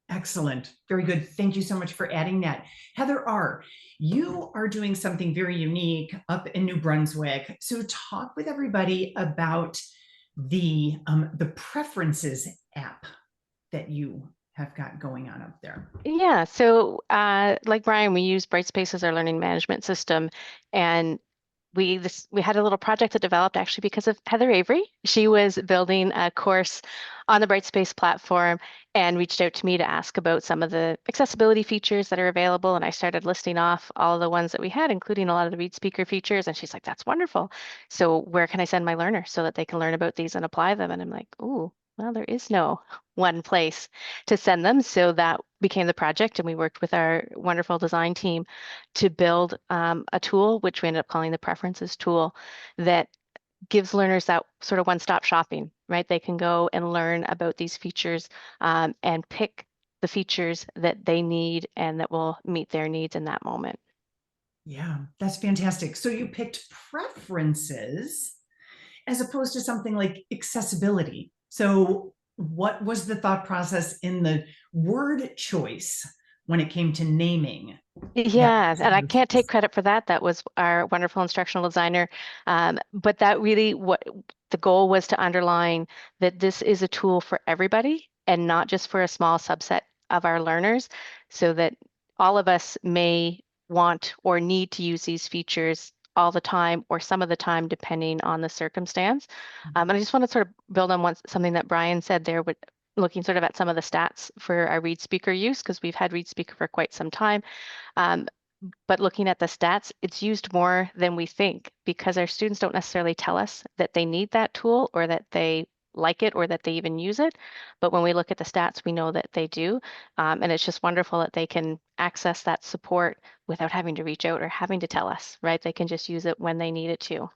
Excellent. Very good. Thank you so much for adding that. Heather R., you are doing something very unique up in New Brunswick. So talk with everybody about the Preferences app that you have got going on up there. Yeah, so like Brian, we use Brightspace as our learning management system, and we had a little project that developed actually because of Heather Avery. She was building a course on the Brightspace platform and reached out to me to ask about some of the accessibility features that are available. And I started listing off all of the ones that we had, including a lot of the ReadSpeaker features. And she's like, that's wonderful. So where can I send my learners so that they can learn about these and apply them? And I'm like, ooh, well, there is no one place to send them. So that became the project, and we worked with our wonderful design team to build a tool, which we ended up calling the Preferences tool, that gives learners that sort of one-stop shopping, right? They can go and learn about these features and pick the features that they need and that will meet their needs in that moment. Yeah, that's fantastic. So you picked preferences as opposed to something like accessibility. So what was the thought process in the word choice when it came to naming? Yeah, and I can't take credit for that. That was our wonderful instructional designer. But that really, what the goal was to underline that this is a tool for everybody and not just for a small subset of our learners, so that all of us may want or need to use these features all the time or some of the time, depending on the circumstance. And I just want to sort of build on something that Brian said there, with looking sort of at some of the stats for our ReadSpeaker use, because we've had ReadSpeaker for quite some time. But looking at the stats, it's used more than we think, because our students don't necessarily tell us that they need that tool or that they like it or that they even use it. But when we look at the stats, we know that they do. And it's just wonderful that they can access that support without having to reach out or having to tell us, right? They can just use it when they need it to.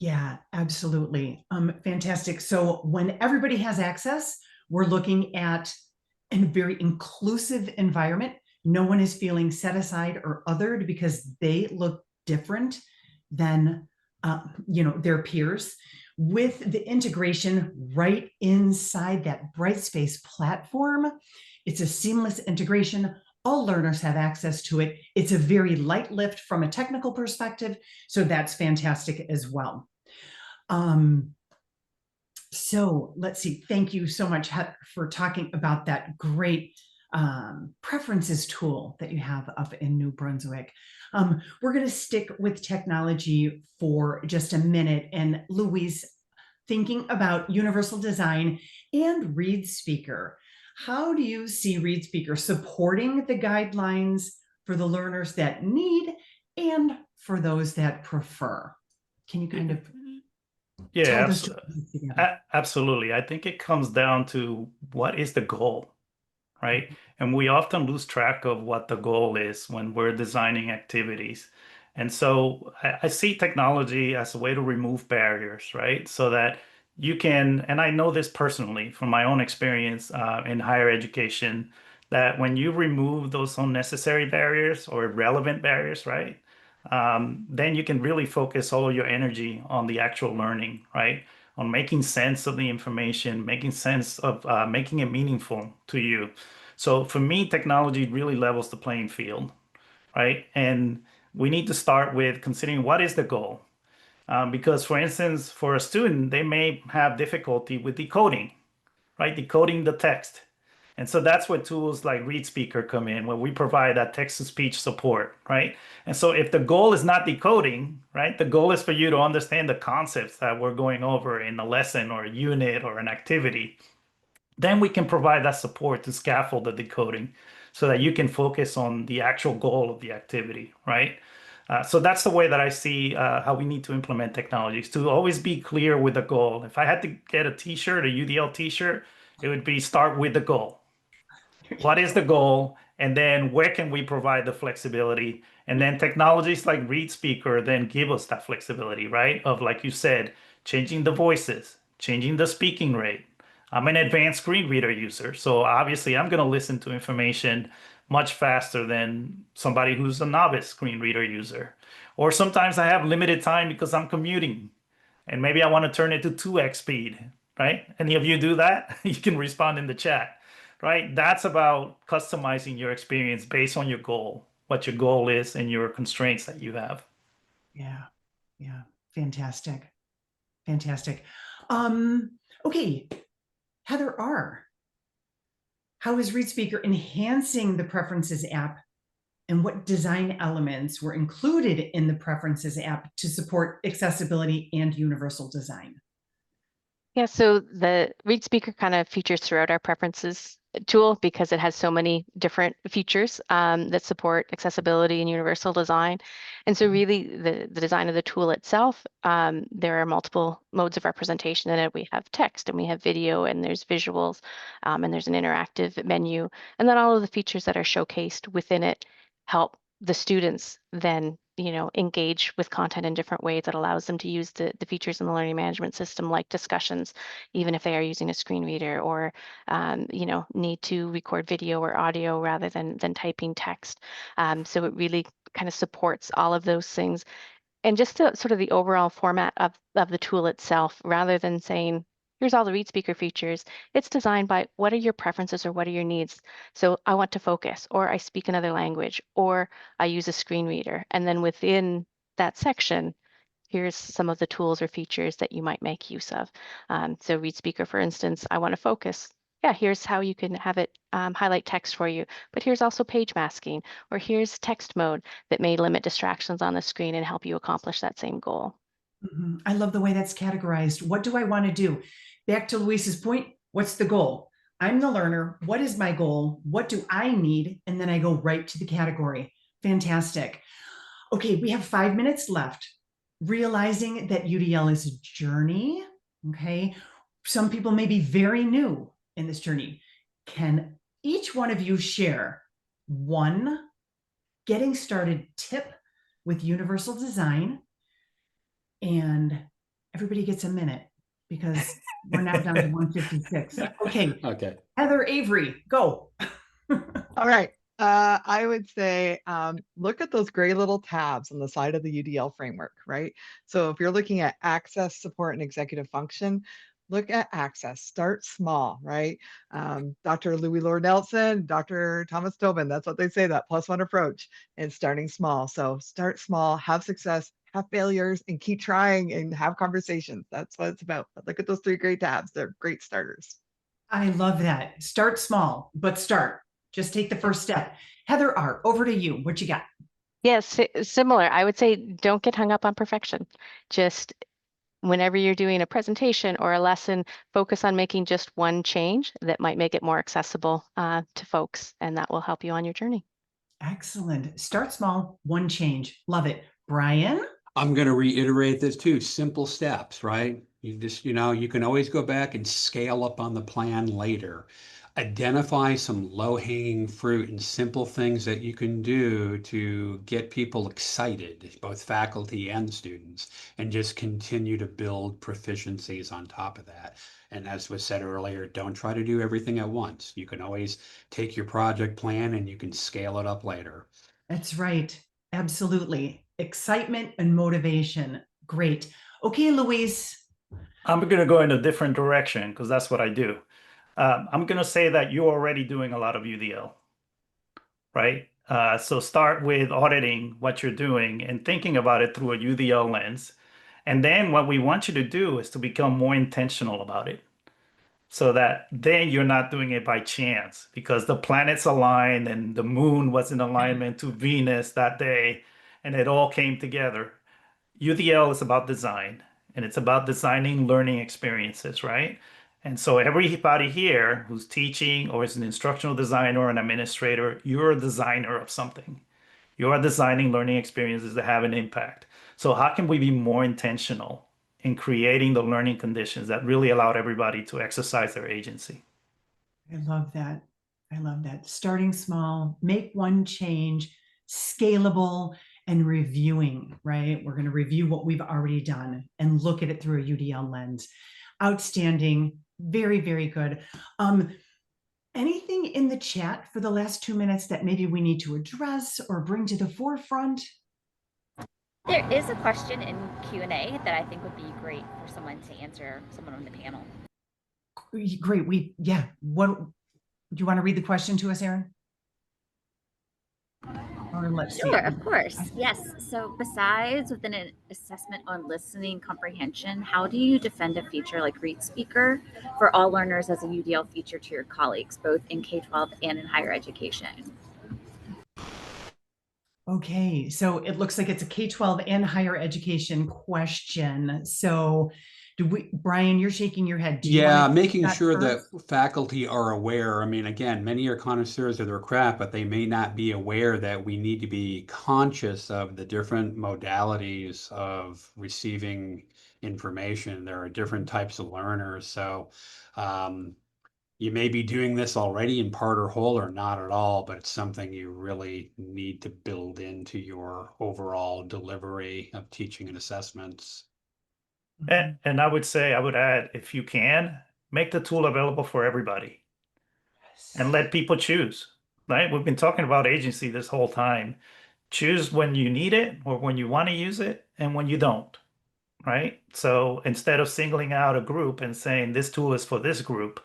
Yeah, absolutely. Fantastic. So when everybody has access, we're looking at a very inclusive environment. No one is feeling set aside or othered because they look different than their peers. With the integration right inside that Brightspace platform, it's a seamless integration. All learners have access to it. It's a very light lift from a technical perspective, so that's fantastic as well. So let's see. Thank you so much for talking about that great preferences tool that you have up in New Brunswick. We're going to stick with technology for just a minute. And Louise, thinking about universal design and Read Speaker, how do you see Read Speaker supporting the guidelines for the learners that need and for those that prefer? Can you kind of Yeah, those two pieces together? absolutely. I think it comes down to what is the goal, right? And we often lose track of what the goal is when we're designing activities. And so I see technology as a way to remove barriers, right? So that you can, and I know this personally from my own experience in higher education, that when you remove those unnecessary barriers or irrelevant barriers, right? Then you can really focus all your energy on the actual learning, right? On making sense of the information, making sense of making it meaningful to you. So for me, technology really levels the playing field, right? And we need to start with considering what is the goal. Because for instance, for a student, they may have difficulty with decoding, right? Decoding the text. And so that's where tools like Read Speaker come in, where we provide that text-to-speech support, right? And so if the goal is not decoding, right, the goal is for you to understand the concepts that we're going over in a lesson or a unit or an activity, then we can provide that support to scaffold the decoding so that you can focus on the actual goal of the activity, right? So that's the way that I see how we need to implement technologies to always be clear with the goal. If I had to get a t-shirt, a UDL t-shirt, it would be start with the goal. What is the goal? And then where can we provide the flexibility? And then technologies like Read Speaker then give us that flexibility, right? Of, like you said, changing the voices, changing the speaking rate. I'm an advanced screen reader user, so obviously I'm going to listen to information much faster than somebody who's a novice screen reader user. Or sometimes I have limited time because I'm commuting and maybe I want to turn it to 2x speed, right? Any of you do that? You can respond in the chat, right? That's about customizing your experience based on your goal, what your goal is and your constraints that you have. Yeah, yeah, fantastic, fantastic. Okay, Heather R., how is Read Speaker enhancing the Preferences app, and what design elements were included in the Preferences app to support accessibility and universal design? Yeah, so the Read Speaker kind of features throughout our preferences tool because it has so many different features that support accessibility and universal design. And so really the design of the tool itself, there are multiple modes of representation in it. We have text and we have video and there's visuals and there's an interactive menu. And then all of the features that are showcased within it help the students then engage with content in different ways that allows them to use the features in the learning management system, like discussions, even if they are using a screen reader or, need to record video or audio rather than typing text. So it really kind of supports all of those things. And just the sort of the overall format of the tool itself, rather than saying, here's all the Read Speaker features, it's designed by what are your preferences or what are your needs? So I want to focus, or I speak another language, or I use a screen reader. And then within that section, here's some of the tools or features that you might make use of. So Read Speaker, for instance, I want to focus. Yeah, here's how you can have it highlight text for you, but here's also page masking, or here's text mode that may limit distractions on the screen and help you accomplish that same goal. I love the way that's categorized. What do I want to do? Back to Luis's point, what's the goal? I'm the learner. What is my goal? What do I need? And then I go right to the category. Fantastic. Okay, we have 5 minutes left. Realizing that UDL is a journey, okay? some people may be very new in this journey. Can each one of you share one getting started tip with universal design? And everybody gets a minute because we're now down to 156. Okay. Okay. Heather Avery, go. All right. I would say look at those gray little tabs on the side of the UDL framework, right? So if you're looking at access, support, and executive function, look at access. Start small, right? Dr. Louis Lord Nelson, Dr. Thomas Tobin, that's what they say, that +1 approach, and starting small. So start small, have success, have failures, and keep trying and have conversations. That's what it's about. But look at those 3 great tabs. They're great starters. I love that. Start small, but start. Just take the first step. Heather R., over to you. What you got? Yes, similar. I would say don't get hung up on perfection. Just whenever you're doing a presentation or a lesson, focus on making just one change that might make it more accessible to folks, and that will help you on your journey. Excellent. Start small, one change. Love it. Brian? I'm going to reiterate this too. Simple steps, right? You just, you can always go back and scale up on the plan later. Identify some low-hanging fruit and simple things that you can do to get people excited, both faculty and students, and just continue to build proficiencies on top of that. And as was said earlier, don't try to do everything at once. You can always take your project plan and you can scale it up later. That's right. Absolutely. Excitement and motivation. Great. Okay, Luis. I'm going to go in a different direction because that's what I do. I'm going to say that you're already doing a lot of UDL, right? So start with auditing what you're doing and thinking about it through a UDL lens. And then what we want you to do is to become more intentional about it, so that then you're not doing it by chance because the planets aligned and the moon was in alignment to Venus that day and it all came together. UDL is about design, and it's about designing learning experiences, right? And so everybody here who's teaching or is an instructional designer or an administrator, you're a designer of something. You are designing learning experiences that have an impact. So how can we be more intentional in creating the learning conditions that really allow everybody to exercise their agency? I love that. I love that. Starting small, make one change, scalable, and reviewing, right? We're going to review what we've already done and look at it through a UDL lens. Outstanding. Very, very good. Anything in the chat for the last 2 minutes that maybe we need to address or bring to the forefront? There is a question in Q&A that I think would be great for someone to answer, someone on the panel. Great. What do you want to read the question to us, Erin? Or let's see. Sure, of course. Yes. So besides within an assessment on listening comprehension, how do you defend a feature like Read Speaker for all learners as a UDL feature to your colleagues, both in K-12 and in higher education? Okay, so it looks like it's a K-12 and higher education question. So Brian, you're shaking your head. Yeah, making sure that faculty are aware. I mean, again, many are connoisseurs of their craft, but they may not be aware that we need to be conscious of the different modalities of receiving information. There are different types of learners. So you may be doing this already in part or whole or not at all, but it's something you really need to build into your overall delivery of teaching and assessments. And I would say, I would add, if you can, make the tool available for everybody and let people choose, right? We've been talking about agency this whole time. Choose when you need it or when you want to use it and when you don't, right? So instead of singling out a group and saying this tool is for this group,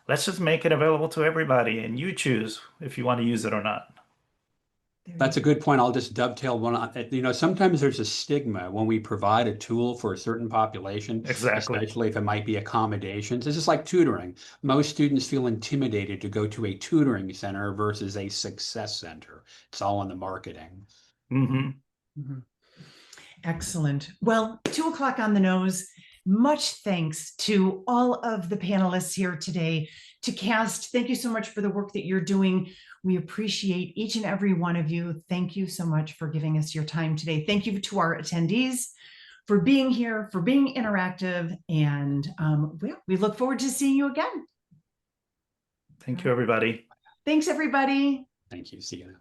let's just make it available to everybody and you choose if you want to use it or not. That's a good point. I'll just dovetail one on. Sometimes there's a stigma when we provide a tool for a certain population, Exactly. especially if it might be accommodations. It's just like tutoring. Most students feel intimidated to go to a tutoring center versus a success center. It's all in the marketing. Excellent. Well, 2 o'clock on the nose. Much thanks to all of the panelists here today. To CAST, thank you so much for the work that you're doing. We appreciate each and every one of you. Thank you so much for giving us your time today. Thank you to our attendees for being here, for being interactive, and we look forward to seeing you again. Thank you, everybody. Thanks, everybody. Thank you. See you now.